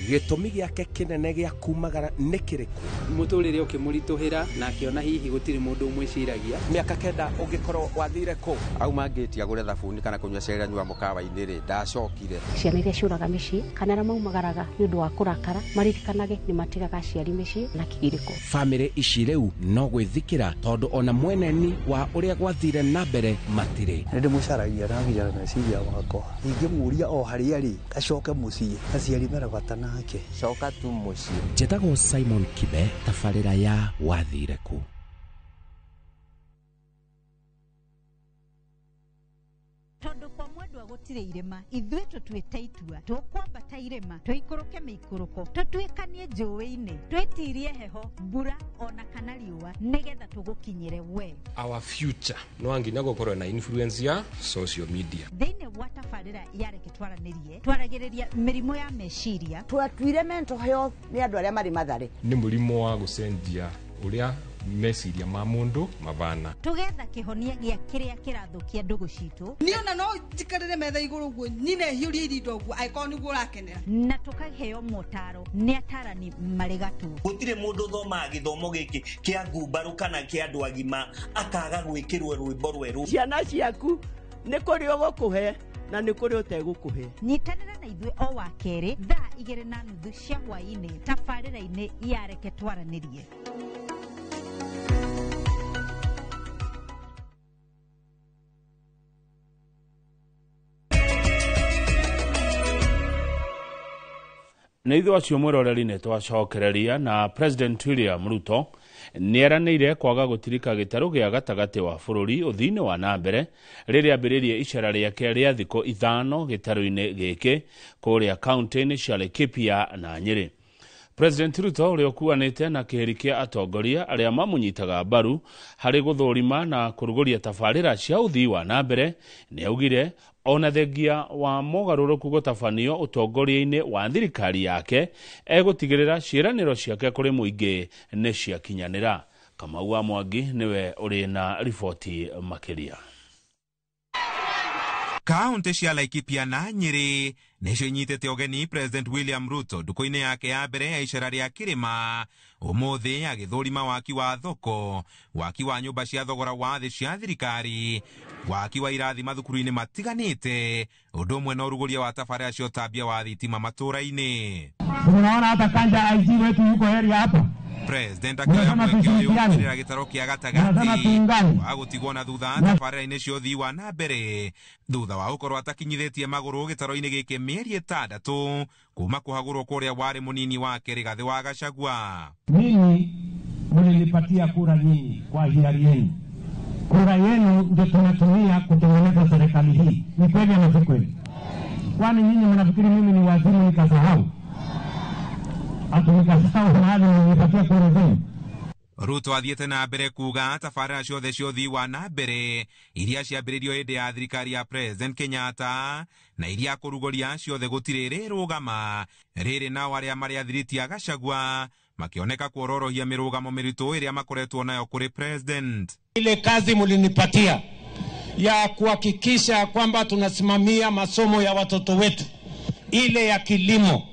[SPEAKER 17] Gitumi giake kinene gia kumagara ni kiriku
[SPEAKER 20] muturire ukimurituhira na akiona hihi gutiri mundu umwiciragia
[SPEAKER 17] miaka 9 ungikorwo wathire ku
[SPEAKER 20] auma ngiti agure thabuni kana kunywa cera nyua mukawa-ini ri ndacokire.
[SPEAKER 19] Ciana iria ciuraga micii kana maumagaraga ni undu wa kurakara maririkanage ni matigaga ciari micii na kigiriko.
[SPEAKER 17] Family ici riu no gwithikira tondu ona mweneni wa uria thire na mbere matire
[SPEAKER 21] ndi mucaragia na nginya meciria wakwa ingimuria o haria ri gacoke mucii aciari meragata nake
[SPEAKER 20] coka tu mucii.
[SPEAKER 17] Njetago Simon Kibe, tafarira ya wathire ku.
[SPEAKER 22] Tondu kwa mwendu agutire irema ithuĩ tũtuĩte itua tũkwambata irema tũikũrũke mĩikũrũko tũtuĩkanie njũĩ-inĩ twĩtirie heho mbura ona kana riũa nĩgetha tũgũkinyĩre we.
[SPEAKER 23] Our future no anginya gũkorwo na influence ya social media
[SPEAKER 22] thĩinĩ wa tabarĩra ya Reke Twaranĩrie twaragĩrĩria mĩrimũ ya meciria.
[SPEAKER 18] Twatuire mental health nĩ andũ arĩa marĩ matharĩ
[SPEAKER 23] nĩ mũrimũ wa gũcenjia ũrĩa meciria ma mundu mabana
[SPEAKER 22] tugetha kihonia gia kiria kirathukia ndugu citu
[SPEAKER 18] niona no jikarire metha iguru guo nyine hiuria irindo guo aiko niguo rakenera
[SPEAKER 22] na tukaheo motaro ni atarani marigatu.
[SPEAKER 30] Gutire mundu thoma githomo giki kia ngumbaru kana kia andu agima akaga gwikirwe rwimbo rweru.
[SPEAKER 18] Ciana ciaku ni kuri ogukuhe na ni kuri utegukuhe.
[SPEAKER 22] Nyitanira na ithuĩ o wa keri thaa 2:30 cia hwaĩ-inĩ tabarĩra-inĩ ya Reke Twaranĩrie.
[SPEAKER 1] Na ithuĩ acio mwĩroreri nĩ twacokereria na President William Ruto nĩeranĩire kwaga gũtirika gĩtarũ gĩa gatagatĩ wa bũrũri ũthii-inĩ wa nambere rĩrĩa ambĩrĩrie icera rĩake rĩa thikũ 5 gĩtarũ-inĩ gĩkĩ kũrĩa kaunti-inĩ cia Laikipia na Nyeri. President Ruto uria ukuanite na kiheri kia atongoria aria mamunyitaga mbaru hari guthurima na kuruguria tabarira cia uthii wa nambere ni augire ona thengia wa mogaruruku gutabanio utongoria-ini wa thirikari yake egutigirira ciiraniro ciake kuri muingi ni ciakinyanira. Kamau wa Mwangi niwe uri na ripoti makiria.
[SPEAKER 2] Kaunti cia Laikipia na Nyeri nicio inyitete ogeni President William Ruto nduku-ini yake ya mbere ya icera ria kirima umuthi agithurima waki wa thoko, waki wa nyumba cia thogora wa thi cia thirikari, waki wa irathi mathukuru-ini matiganite, undu umwe na uruguria wa tabarira cia utambia wa thitima matura-ini.
[SPEAKER 3] Unaona hata kanja IG wetu yuko area hapa.
[SPEAKER 2] President akioya mweke uyu kirira gitaro kia gatagati wa gutigwo na thutha tabarira-ini cia uthii wa nambere thutha wa gukorwo atakinyithitie maguru gitaro-ini giki mieri 6 kuma kuhagurwo kuria wari munini wake Rigathi wa Gachagua.
[SPEAKER 3] Mimi mlinipatia kura nyinyi kwa hiari yenu. Kura yenu ndio tunatumia kutengeneza serikali hii. Ni kweli ama si kweli? Kwani nyinyi mnafikiri mimi ni wazimu nikasahau?
[SPEAKER 2] Ruto athiete na mbere kuga tabarira ciothe cia uthii wa na mbere iria ciambiririo hindi ya thirikari ya President Kenyatta na iria kurugoria ciothe gutiri rirugama riri nao aria mari athiriti a Gachagua makioneka kuororohia mirugamo miritu iria makoretwo nayo kuri President.
[SPEAKER 3] Ile kazi mulinipatia ya kuhakikisha kwamba tunasimamia masomo ya watoto wetu, ile ya kilimo,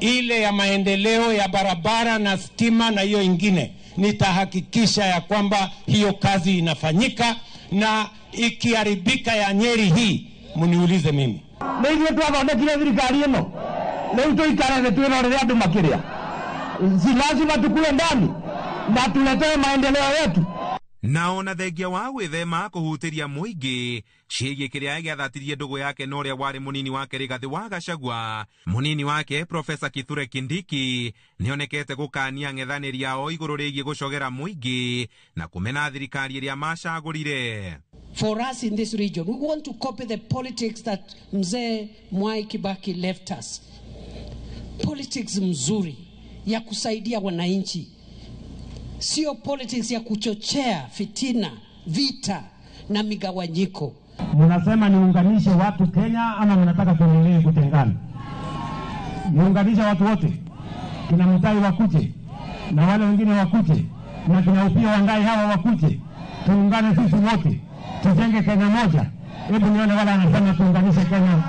[SPEAKER 3] ile ya maendeleo ya barabara na stima na hiyo ingine, nitahakikisha ya kwamba hiyo kazi inafanyika, na ikiharibika ya Nyeri hii muniulize mimi. Ndio tuathondekire thirikari ino. Leo tuikaraze tuirorere andu makiria. Si lazima tukue ndani na tuletee maendeleo yetu.
[SPEAKER 2] Naona thengia wa gwithema kuhutiria muingi ciĩgiĩ kĩrĩa gĩathatirie ndugu yake na ũrĩa warĩ munini wake Rigathi wa Gachagua. Munini wake Professor Kithure Kindiki nĩonekete gũkania ng'ethanĩri yao igũrũ rĩgiĩ gũcogera muingi na kumena thirikari ĩrĩa macagũrire.
[SPEAKER 4] For us in this region, we want to copy the politics that Mzee Mwai Kibaki left us. Politics mzuri ya kusaidia wananchi, sio politics ya kuchochea fitina, vita na migawanyiko.
[SPEAKER 3] Mnasema niunganishe watu Kenya ama mnataka tuendelee kutengana? Niunganishe watu wote, kina Mutai wakuje na wale wengine wakuje na kina Upia Wangai hawa wakuje, tuungane sisi wote tujenge Kenya moja. Hebu nione wale anasema tuunganishe Kenya.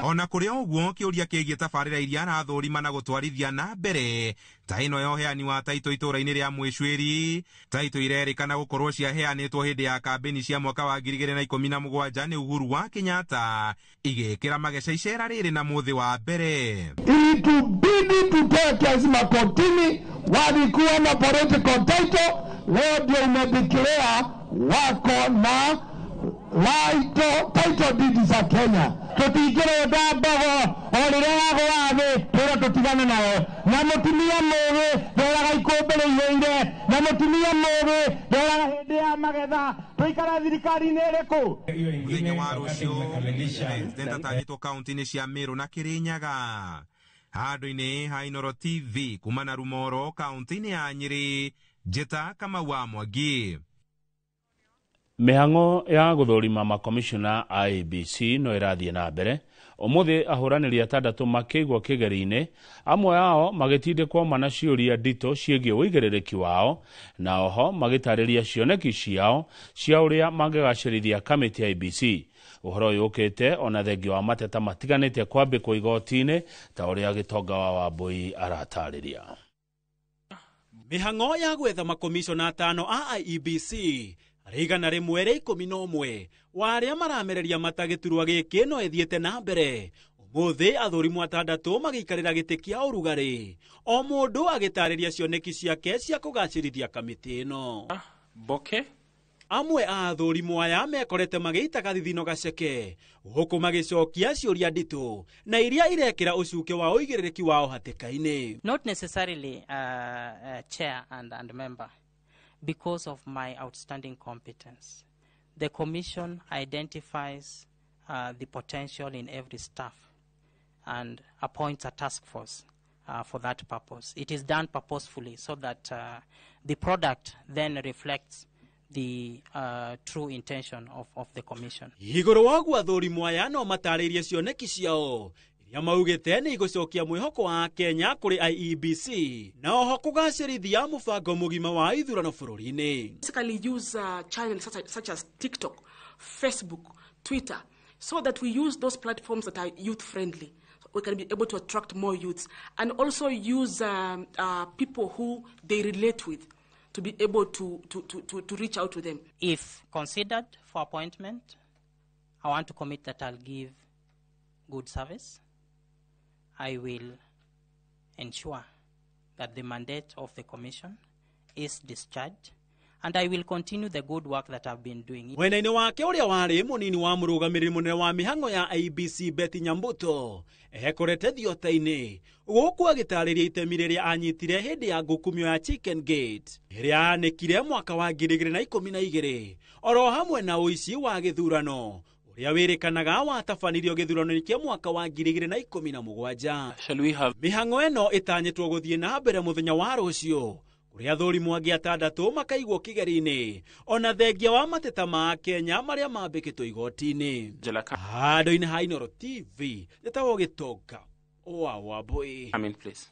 [SPEAKER 2] Ona kuria uguo kiuria kiĩgiĩ tabarĩra iria arathũrima na gũtwarithia na mbere ta ĩno ya ũheani wa taito itũra-inĩ rĩa Mwĩcwĩri, taito irerĩkana gũkorwo ciaheanĩtwo hĩndĩ ya kambĩni cia mwaka wa 2017 nĩ Uhuru wa Kenyatta, igĩkĩra mageca icera rĩrĩ na mũthĩ wa mbere.
[SPEAKER 3] Itubidi tutoe kesi makotini, walikuwa na political title, leo ndio umedeclare wako na title deed za Kenya. Tutigire ndabago orire yago wathi tura tutigane nayo, na mutumia mugi nderaga ikumbiriire, na mutumia mugi nderaga hindi ya magetha, tuikara thirikari-ini iriku.
[SPEAKER 2] Muthenya wa rucio President atanyitwo kaunti-ini cia Meru na Kirinyaga. Handũ-inĩ ha Inooro TV kuma na Rumoro kaunti-ini ya Nyeri, njĩta Kamau wa Mwangi.
[SPEAKER 1] Mihang'o ya guthurima makomishona IEBC no irathie na mbere. Umuthi ahuranĩri 6 makĩigwo kĩgeri-inĩ, amwe ao magĩtindĩkwo mana ciũria nditũ ciĩgiĩ ũigĩrĩrĩki wao, na oho magĩtarĩria cioneki ciao cia ũrĩa mangĩgacĩrithia kamĩtĩ ya IEBC. Ũhoro ũyũ ũkĩte ona thengia wa mateta matiganĩte kwambĩkwo igoti-inĩ ta ũrĩa Gĩtonga wa Wambui aratarĩria.
[SPEAKER 5] Mihang'o ya gwetha makomishona 5 a IEBC rigana rimwe rĩa 11 waria maramereria matagiturwa gĩkĩ no ethiete na mbere. Umuthi athũrimwo 6 magĩikarĩra gĩtĩ kĩa ũrugarĩ, o mũndũ agĩtarĩria cioneki ciake cia kũgacĩrithia kamĩtĩ ĩno.
[SPEAKER 1] Boke
[SPEAKER 5] amwe a athũrimwo aya mekorete magĩitaga thithino gaceke, huku magĩcokia ciũria nditũ na iria irekĩra ũcuke wa ũigĩrĩrĩki wao hatĩka-inĩ.
[SPEAKER 7] Not necessarily chair and member. Because of my outstanding competence. The Commission identifies the potential in every staff and appoints a task force for that purpose. It is done purposefully so that the product then reflects the true intention of the commission.
[SPEAKER 5] Igoro wagwa thuri mwaya no mataririe cioneki ciao iria maugite ni igucokia mwihoko wa Kenya kuri IEBC na oho kugacirithia mubango mugima wa ithurano bururi-ini.
[SPEAKER 6] Basically use channels such as TikTok, Facebook, Twitter, so that we use those platforms that are youth friendly. We can be able to attract more youths, and also use people who they relate with to be able to reach out to them.
[SPEAKER 7] If considered for appointment, I want to commit that I'll give good service. I will ensure that the mandate of the commission is discharged, and I will continue the good work that I've been doing.
[SPEAKER 5] Mwena-ini wake uria wari munini wa murugamiriri munene wa mihango ya IEBC Betty Nyambuto ekorete thiota-ini guku agitariria itemi riria anyitire hindi ya ngukumio ya Chicken Gate iria yanikire mwaka wa 2012 oro hamwe na uici wa githurano uria wirikanaga watabanirio githurano kia mwaka wa 2017. Mihango eno itanyitwo guthie na mbere muthenya wa rucio kuria thuri mwangi atandatu makaigwo kigeri-ini ona thengia wa mateta ma Kenya maria mambikitwo igoti-ini. Handu-ini ha Inooro TV gitawo Gitonga wa boy.
[SPEAKER 1] Amen, please.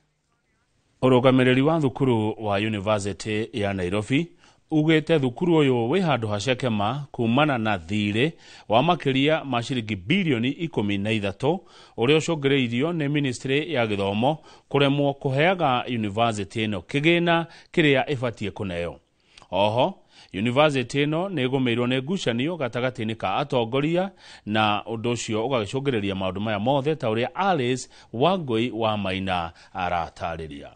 [SPEAKER 1] Urugamiriri wa thukuru wa University ya Nairobi ugete thukuru uyu wi handu hacekema kumana na thire wa makiria ma ciringi bilioni 13 uria ucungireirio ni ministry ya githomo kuremwo kuheaga university ino kigina kiria ibatie kuneo. Oho university ino ni gumirwo ni ngucanio gatagati-ini ka atongoria na undu ucio ugagicungireria maundu maya mothe ta uria Alice Wangui wa Maina aratariria.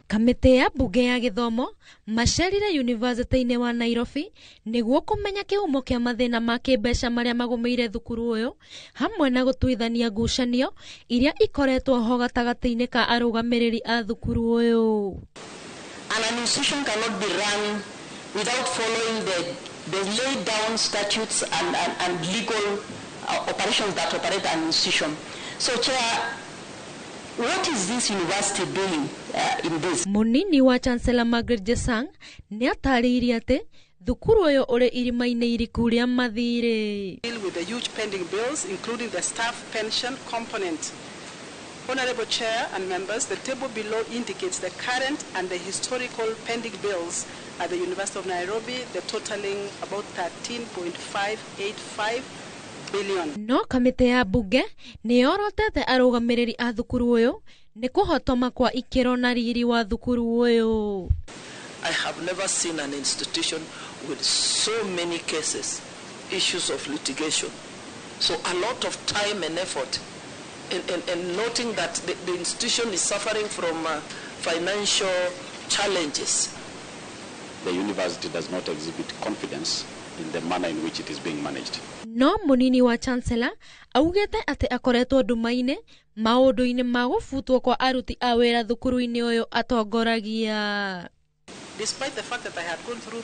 [SPEAKER 12] Kamite ya bunge ya githomo macerire university-ini wa Nairobi niguo kumenya kihumo kia mathina ma kimbeca maria magumeire thukuru uyu hamwe na gutwithania ngucanio iria ikoretwo ho gatagati-ini ka arugamiriri a thukuru uyu.
[SPEAKER 8] An institution cannot be run without following the laid down statutes and legal operations that operate an institution. So, Chair, what is this university doing in this?
[SPEAKER 12] Munini wa Chancellor Margaret Jesang ni atariria ati thukuru uyu uri irima-ini iriku ria mathire.
[SPEAKER 6] Deal with the huge pending bills, including the staff pension component. Honorable Chair and members, the table below indicates the current and the historical pending bills at the University of Nairobi, the totaling about 13.585 billion.
[SPEAKER 12] No kamite ya bunge ni yorotete arugamiriri a thukuru uyu ni kuhotoma kwa ikiro na riri wa thukuru uyu.
[SPEAKER 9] I have never seen an institution with so many cases, issues of litigation. So a lot of time and effort in noting that the institution is suffering from financial challenges.
[SPEAKER 11] The university does not exhibit confidence in the manner in which it is being managed.
[SPEAKER 12] No munini wa Chancellor augete ati akoretwo ndumaine maundu-ini ma gufutwo kwa aruti a wira thukuru-ini uyu atongoragia.
[SPEAKER 6] Despite the fact that I had gone through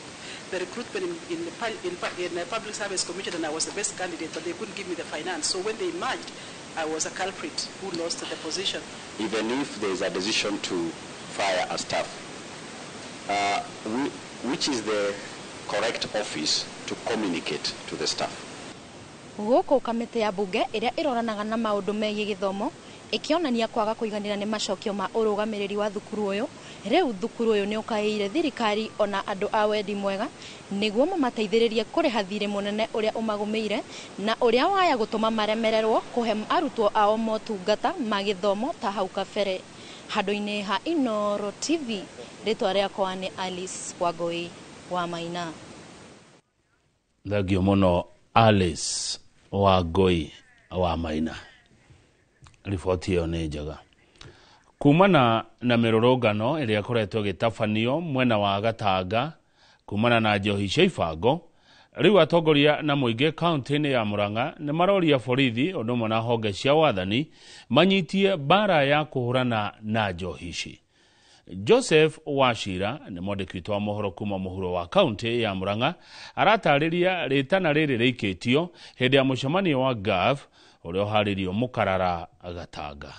[SPEAKER 6] the recruitment in the Public Service Commission and I was the best candidate, but they couldn't give me the finance. So when they merged, I was a culprit who lost the position.
[SPEAKER 11] Even if there is a decision to fire a staff, which is the correct office to communicate to the staff?
[SPEAKER 12] Guku kamite ya bunge iria iroranaga na maundu megie githomo ikionania kwaga kuiganira ni macokio ma urugamiriri wa thukuru uyu. Riu thukuru uyu ni ukaire thirikari ona andu a wendi mwega niguo mamateithiririe kuriha thire munene uria umagumeire na uria waya gutuma maremererwo kuhe arutwo ao motungata ma githomo ta hau kabere. Handu-ini ha Inooro TV, ritwa riakwa ni Alice Wangui wa Maina.
[SPEAKER 1] Thagio muno Alice Wangui wa Maina. Riboti iyo ni njega. Kumana na mirurungano iria koretwo gitabanio mwena wa Gatanga kumana na njohi cia ibango, riu atongoria na muingi kaunti-ini ya Murang'a ni maroria borithi undu umwe na honge cia wathani manyitie bara ya kuhurana na njohi ici. Joseph Wachira ni mwandiki wa mohoro kuma muhuro wa kaunti ya Murang'a aratariria ritana riri rikitio hindi ya mucemanio wa GAF uria haririo Mukarara Gatanga.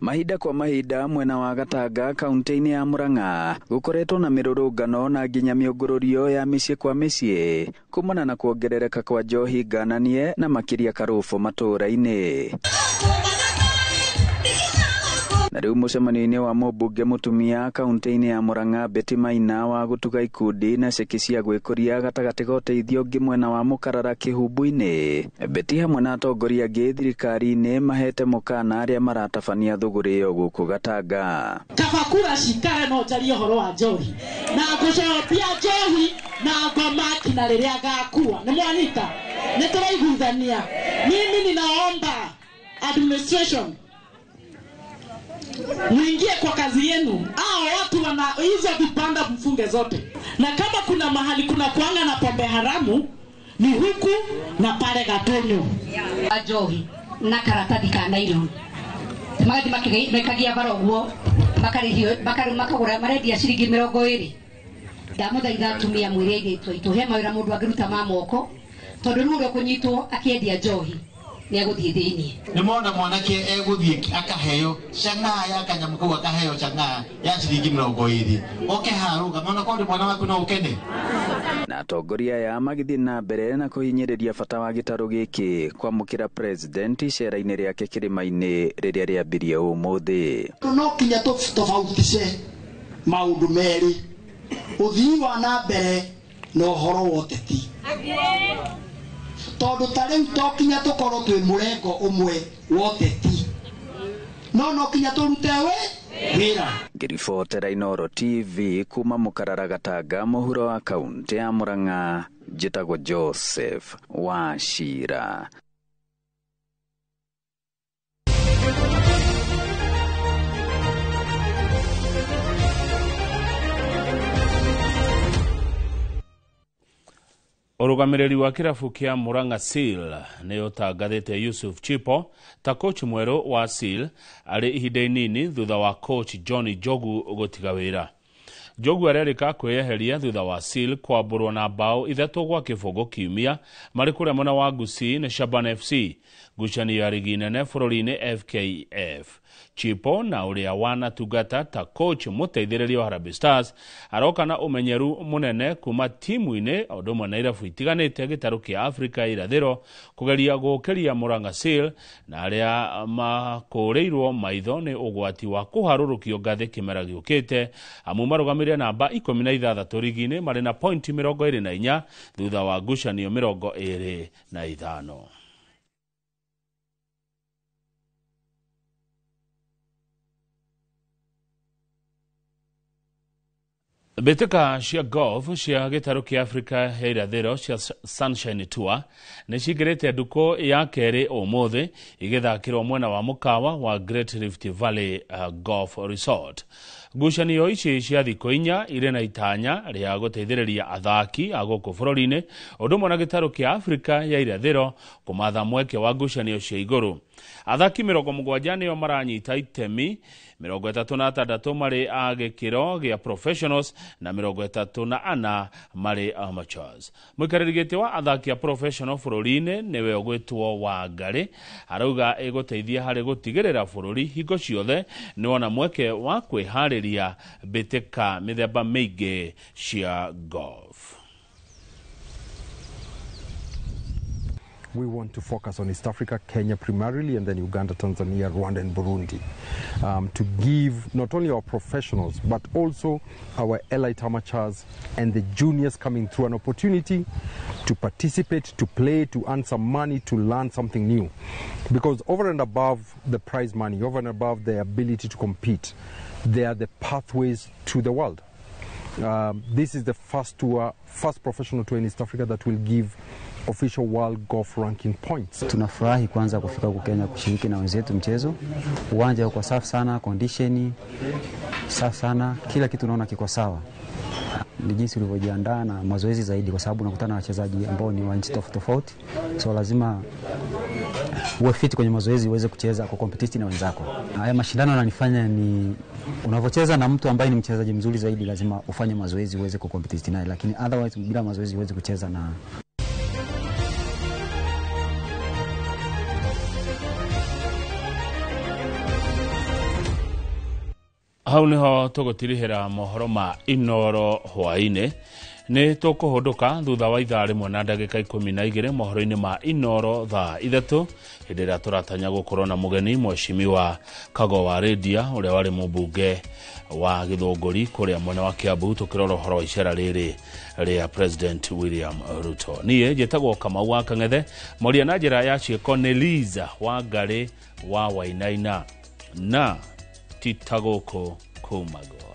[SPEAKER 10] Mahinda kwa mahinda mwena wa Gatanga kaunti-ini ya Murang'a gukoretwo na mirurungano na nginya miungururio ya mĩciĩ kwa mĩciĩ kumana na kuongerereka kwa njohi ngananie na makiria karufu matura-ini. Na riu mucemanio-ini wa mũmbunge mutumia kaunti-ini ya Murang'a Betty Maina wa gutuga ikundi na ceki cia gwĩkũria gatagati ga ũteithio ũngĩ mwena wa Mukarara kĩhumbu-inĩ. Betty hamwe na atongoria angĩ thirikari-inĩ mahete mũkana arĩa maratabania thũgũrĩ ĩyo gũkũ Gatanga.
[SPEAKER 13] Kabakura cikare no njarie ũhoro wa njohi na ngũcokĩa njohi na ngoma kina rĩrĩa ngakua. Nĩ mwanita nĩ tũraiguithania. Mimi ninaomba administration muingie kwa kazi yenu. Watu wana hizo vipanda mfunge zote. Na kama kuna mahali kuna kuanga na pombe haramu ni huku na pale Gatonyo.
[SPEAKER 14] Ajohi na karatathi ka nylon. Magathi mekagia baroguo makagura marendia ciringi 20. Ndamuthaitha atumia mwire airĩtu aitũ he mawĩra mũndũ angĩruta ma moko tondũ rĩu ũrĩa kũnyitwo akĩendia njohi ni agũthiĩ thĩinĩ. Nĩ mona mwanake egũthiĩ akaheo chang'aa ya kanyamu kau akaheo chang'aa ya ciringi 20. Oke haruga mona kwa mwana waku no ukene.
[SPEAKER 10] Na atongoria ya magithii na mbere na kuhinyĩrĩria bata wa gĩtarũ gĩkĩ kwamũkĩra president icera-inĩ rĩake kĩrĩma-inĩ rĩrĩa rĩambirie ũmũthĩ.
[SPEAKER 14] No kinya tofautishe maũndũ merĩ ũthii wa na mbere na ũhoro wa ũteti. Tondũ tarĩu tokinya tũkorwo twĩ mũrengo ũmwe wa ũteti no kinya tũrute wĩra.
[SPEAKER 10] Ngĩribotera Inooro TV kuma Mukarara Gatanga mũhuro wa kaunti ya Murang'a njĩtagwo Joseph Wachira.
[SPEAKER 1] Urugamiriri wa kirabu kia Murang'a Seal ni utangathite Yusuf Chipo ta coach mweru wa Seal ari ihinda inini thutha wa coach Johnny Jogu gutiga wira. Jogu arerika kweyeheria thutha wa Seal kwamburwo na bao 3-0 kiumia mari kuria mwena wa Gusii na Shaban FC ngucanio ya rigi nene bũrũri-inĩ FKF. Chipo na uria wana tugata ta coach muteithĩrĩria wa Harambee Stars aroka na umenyeru munene kuma timu-inĩ ũndũmwe na irabu itiganĩte gĩtarũ kĩa Afrika irathĩro kugeria gũkĩria Murang'a Seal na arĩa makũrĩirwo maitho nĩ ũgwati wa kũharũrũkio ngathĩ kĩmera gĩũkĩte amu marũgamĩrĩre namba 16 rigi-inĩ marĩ na point 24 thutha wa ngucanio 25. Beteka cia golf cia gĩtarũ kĩa Afrika ya irathĩro cia Sunshine Tour nĩ cingĩrĩte nduko ya kerĩ ũmũthĩ igĩthakĩrwo mwena wa mũkawa wa Great Rift Valley Golf Resort. Ngucanio ici cia thikũ 4 irĩ na itanya rĩa gũteithĩrĩria athaki a gũkũ bũrũri-inĩ ũndũmwe na gĩtarũ kĩa Afrika ya irathĩro kũmatha mweke wa ngucanio cia igũrũ. Athaki 70 nĩo maranyita itemi, 36 marĩ a gĩkĩro gĩa professionals na 34 marĩ amateurs. Mũikarĩri gĩtĩ wa athaki a professional bũrũri-inĩ nĩwe ũgwĩtwo Wangari arauga ĩgũteithia harĩ gũtigĩrĩra bũrũri hingo ciothe nĩwona mweke wa kwĩharĩria mbĩtĩka mĩthemba mĩingĩ cia golf.
[SPEAKER 15] We want to focus on East Africa, Kenya primarily, and then Uganda, Tanzania, Rwanda, and Burundi, to give not only our professionals, but also our elite amateurs and the juniors coming through an opportunity to participate, to play, to earn some money, to learn something new. Because over and above the prize money, over and above the ability to compete, they are the pathways to the world. This is the first professional tour in East Africa that will give official world golf ranking points.
[SPEAKER 24] Tunafurahi kwanza kufika huko Kenya kushiriki na wenzetu mchezo. Uwanja uko safi sana, condition safi sana, kila kitu naona kiko sawa. Ni jinsi ulivyojiandaa na mazoezi zaidi kwa sababu unakutana na wachezaji ambao ni wa nchi tofauti. So lazima uwe fit kwenye mazoezi uweze kucheza kwa competitive na wenzako. Haya mashindano yananifanya ni unavocheza na mtu ambaye ni mchezaji mzuri zaidi lazima ufanye mazoezi uweze kucompete naye, lakini otherwise bila mazoezi uweze kucheza na
[SPEAKER 1] hau niho tugutirihira mohoro ma Inoro hwaine ni tukuhunduka thutha wa ithaa rimwe na ndagika 12 mohoro-ini ma Inoro thaa 3 hindi ria turatanya gukorwo na mugeni Mheshimiwa Kago wa Redia uria wari mubunge wa Githunguri kuria mwena wa Kiambu tukirora horo wa icera riri ria President William Ruto. Nie njitagwo Kamau wa Kang'ethe moria na njira ya cieko nĩ Liza wa Ngari wa Wainaina na titagoko kumago.